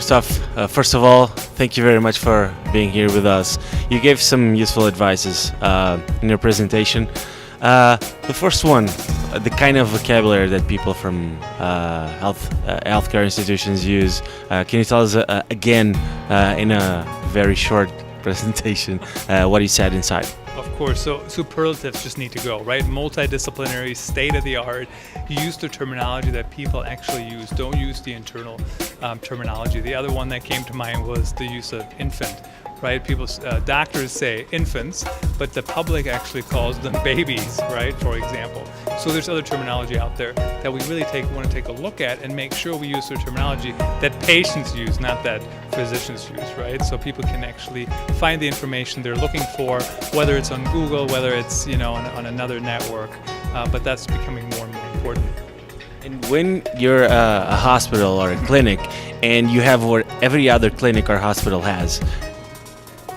Christoph, first of all, thank you very much for being here with us. You gave some useful advices in your presentation. The first one, the kind of vocabulary that people from healthcare institutions use. Can you tell us again in a very short presentation what you said inside? Of course, so superlatives just need to go, right? Multidisciplinary, state-of-the-art. Use the terminology that people actually use. Don't use the internal terminology. The other one that came to mind was the use of infant, right? Doctors say infants, but the public actually calls them babies, right? For example. So there's other terminology out there that we really want to take a look at and make sure we use the terminology that patients use, not that physicians use, right? So people can actually find the information they're looking for, whether it's on Google, whether it's on another network, but that's becoming more and more important. And when you're a hospital or a clinic and you have what every other clinic or hospital has,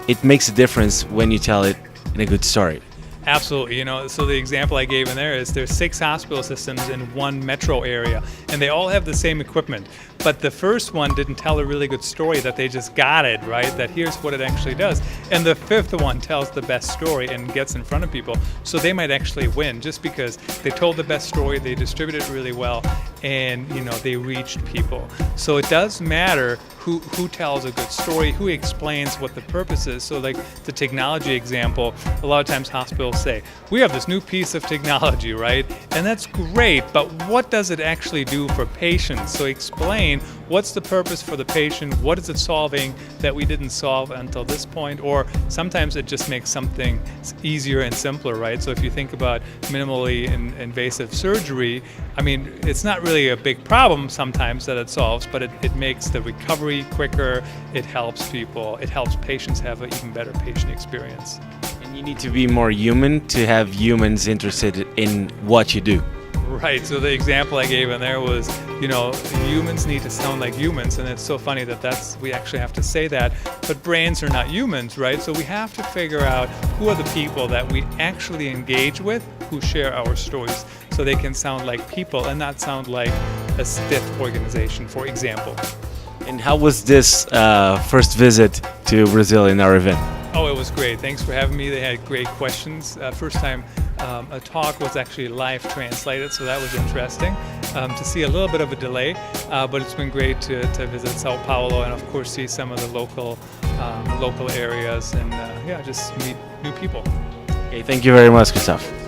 it makes a difference when you tell it in a good story. Absolutely. So the example I gave in there is there's 6 hospital systems in one metro area, and they all have the same equipment. But the first one didn't tell a really good story that they just got it, right? That here's what it actually does. And the 5th one tells the best story and gets in front of people. So they might actually win just because they told the best story, they distributed it really well, and they reached people. So it does matter who tells a good story, who explains what the purpose is. So like the technology example, a lot of times hospitals say, we have this new piece of technology, right? And that's great, but what does it actually do for patients? So explain what's the purpose for the patient, what is it solving that we didn't solve until this point, or sometimes it just makes something easier and simpler, right? So if you think about minimally invasive surgery, I mean, it's not really a big problem sometimes that it solves, but it makes the recovery quicker, it helps people, it helps patients have an even better patient experience. And you need to be more human to have humans interested in what you do. Right, so the example I gave in there was, humans need to sound like humans, and it's so funny that we actually have to say that, but brains are not humans, right? So we have to figure out who are the people that we actually engage with, who share our stories, so they can sound like people and not sound like a stiff organization, for example. And how was this first visit to Brazil in our event? Oh, it was great. Thanks for having me. They had great questions. First time a talk was actually live translated, so that was interesting to see a little bit of a delay, but it's been great to visit Sao Paulo and of course see some of the local areas and just meet new people. Okay, thank you very much, Christoph.